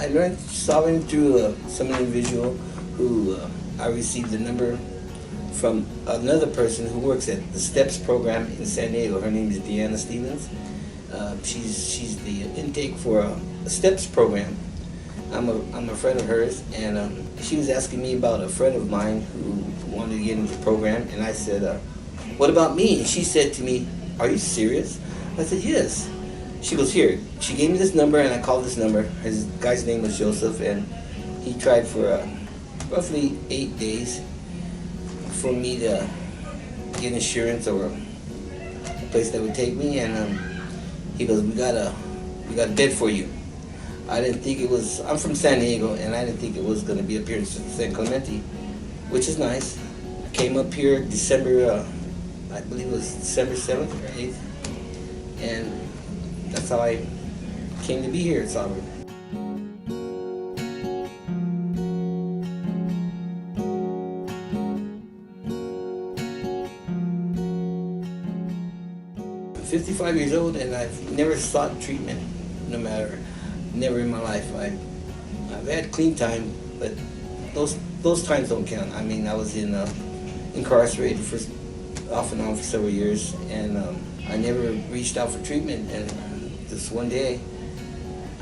learned solving through some individual who I received the number from another person who works at the STEPS program in San Diego. Her name is Deanna Stevens. She's the intake for a STEPS program. I'm a friend of hers, and she was asking me about a friend of mine who wanted to get into the program, and I said, what about me? And she said to me, are you serious? I said, yes. She goes, here. She gave me this number, and I called this number. His guy's name was Joseph, and he tried for roughly 8 days for me to get insurance or a place that would take me, and he goes, we got a bed for you. I didn't think it was, I'm from San Diego, and I didn't think it was going to be up here in San Clemente, which is nice. I came up here December, I believe it was December 7th or 8th, and that's how I came to be here at Sovereign. I'm 55 years old, and I've never sought treatment, never in my life. I've had clean time, but those times don't count. I mean, I was incarcerated for off and on for several years, and I never reached out for treatment. And this one day,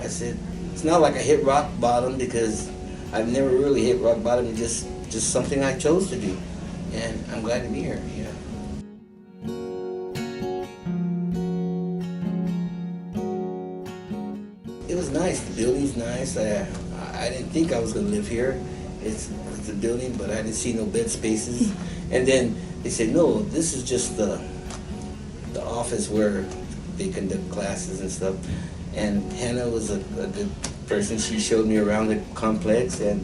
I said, it's not like I hit rock bottom, because I've never really hit rock bottom. It's just something I chose to do, and I'm glad to be here. Yeah. It was nice. The building's nice. I didn't think I was going to live here. It's a building, but I didn't see no bed spaces. And then they said, no, this is just the office where they conduct classes and stuff. And Hannah was a good person. She showed me around the complex, and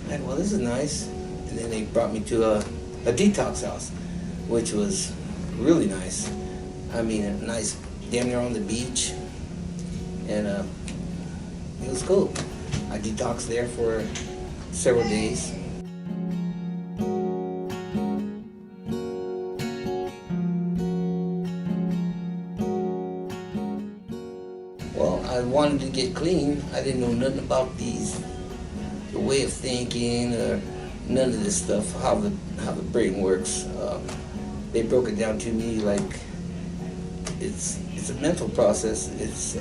I thought, well, this is nice. And then they brought me to a Detox house, which was really nice. I mean, a nice, damn near on the beach. And it was cool. I detoxed there for several days. Well, I wanted to get clean. I didn't know nothing about the way of thinking, or none of this stuff, how the brain works. They broke it down to me like it's a mental process. It's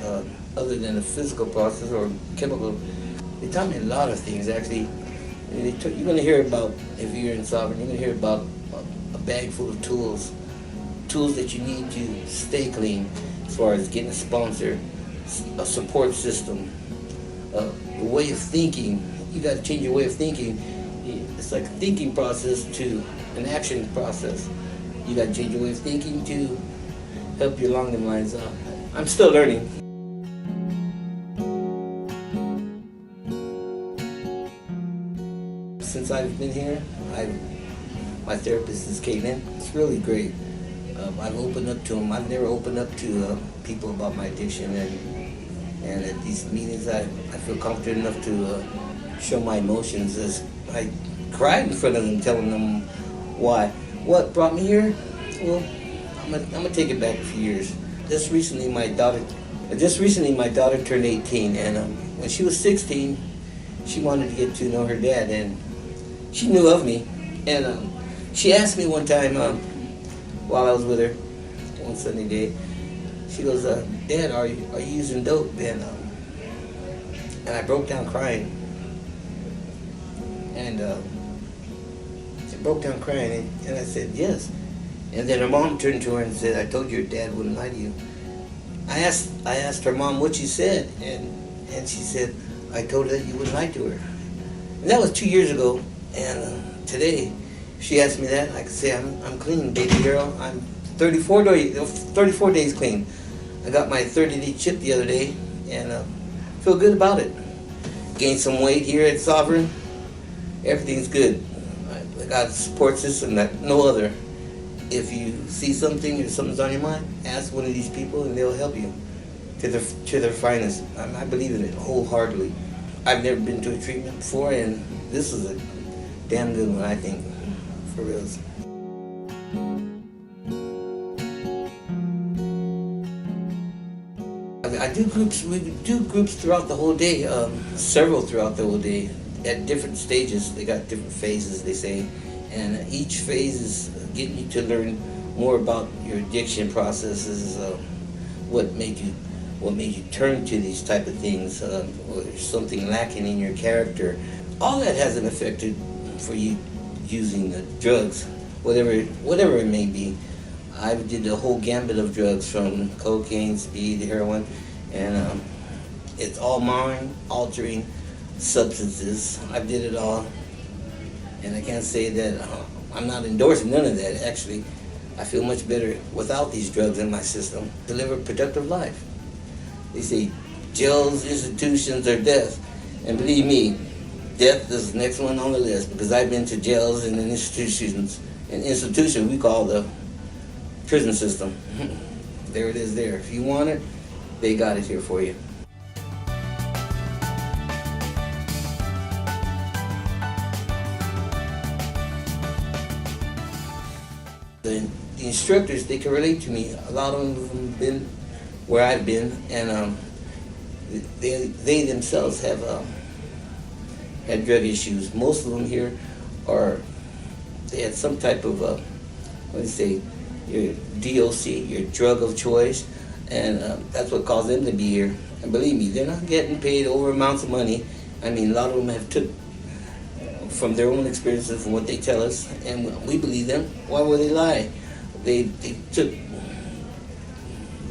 other than a physical process or chemical. They taught me a lot of things, actually. You're going to hear about, if you're in Sovereign, you're going to hear about a bag full of tools that you need to stay clean, as far as getting a sponsor, a support system, a way of thinking. You got to change your way of thinking. It's like a thinking process to an action process. You got to change your way of thinking to help you along them lines. I'm still learning. Since I've been here, my therapist is Caitlin. It's really great. I've opened up to him. I've never opened up to people about my addiction, and at these meetings I feel confident enough to show my emotions. As I cried in front of them, telling them why. What brought me here? Well, I'm gonna take it back a few years. Just recently my daughter turned 18, and when she was 16, she wanted to get to know her dad, and she knew of me. And she asked me one time, while I was with her, one Sunday day, she goes, Dad, are you using dope? And I broke down crying. And she broke down crying, and I said, yes. And then her mom turned to her and said, I told you your dad wouldn't lie to you. I asked her mom what she said, and she said, I told her that you wouldn't lie to her. And that was 2 years ago, and today, if she asked me that, I could say, I'm clean, baby girl. I'm 34 days clean. I got my 30-day chip the other day, and feel good about it. Gained some weight here at Sovereign. Everything's good. I got a support system that no other. If you see something or something's on your mind, ask one of these people and they'll help you to their finest. I believe in it wholeheartedly. I've never been to a treatment before, and this is a damn good one, I think, for reals. I do groups. We do groups throughout the whole day. Several throughout the whole day, at different stages. They got different phases, they say, and each phase is getting you to learn more about your addiction processes. What made you turn to these type of things? Or something lacking in your character. All that has an effect for you using the drugs, whatever it may be. I did the whole gambit of drugs, from cocaine, speed, heroin, and it's all mind-altering substances. I did it all, and I can't say that I'm not endorsing none of that. Actually, I feel much better without these drugs in my system to live a productive life. They say jails, institutions, or death, and believe me, death is the next one on the list, because I've been to jails and institutions. An institution we call the prison system. There it is there. If you want it, they got it here for you. The instructors, they can relate to me. A lot of them have been where I've been, and they themselves have had drug issues. Most of them here they had some type of, your DOC, your drug of choice, and that's what caused them to be here. And believe me, they're not getting paid over amounts of money. I mean, a lot of them have took from their own experiences, from what they tell us, and we believe them. Why would they lie? They took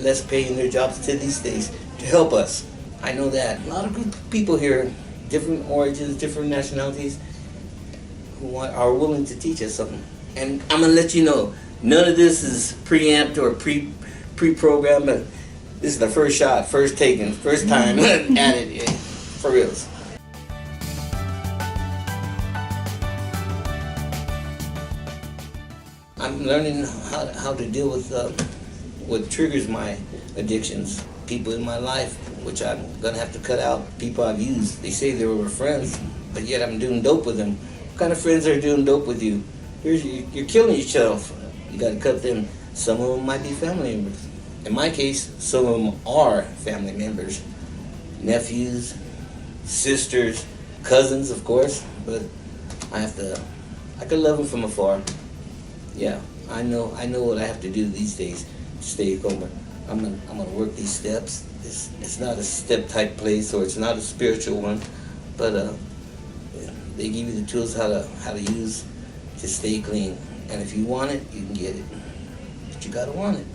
less pay in their jobs to these days to help us. I know that. A lot of good people here, different origins, different nationalities, who are willing to teach us something. And I'm gonna let you know, none of this is preamped or pre-programmed, but this is the first shot, first taken, first time at it, for reals. I'm learning how to deal with what triggers my addictions. People in my life, which I'm gonna have to cut out. People I've used. They say they were friends, but yet I'm doing dope with them. What kind of friends are doing dope with you? You're killing yourself. You gotta cut them. Some of them might be family members. In my case, some of them are family members. Nephews, sisters, cousins, of course, but I can love them from afar. Yeah, I know what I have to do these days to stay home. I'm gonna work these steps. It's not a step type place, or it's not a spiritual one, but they give you the tools how to use to stay clean. And if you want it, you can get it, but you gotta want it.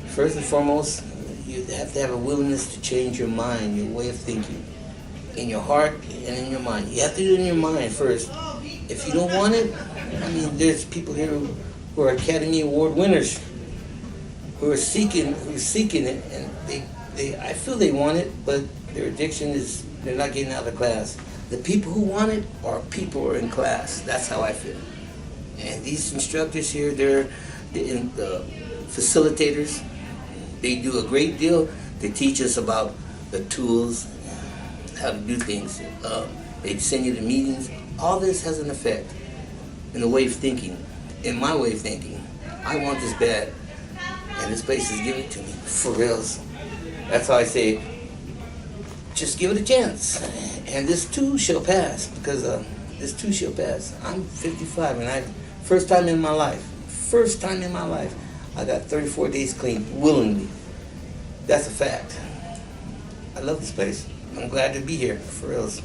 First and foremost, you have to have a willingness to change your mind, your way of thinking, in your heart and in your mind. You have to do it in your mind first. If you don't want it, I mean, there's people here who are Academy Award winners who are seeking it, and I feel they want it, but their addiction is they're not getting out of class. The people who want it are people who are in class. That's how I feel. And these instructors here, they're the facilitators. They do a great deal. They teach us about the tools, how to do things. They send you to meetings. All this has an effect in the way of thinking, in my way of thinking. I want this bad, and this place is giving it to me, for reals. That's how I say, just give it a chance, and this too shall pass, because this too shall pass. I'm 55, and first time in my life, I got 34 days clean, willingly. That's a fact. I love this place. I'm glad to be here, for reals.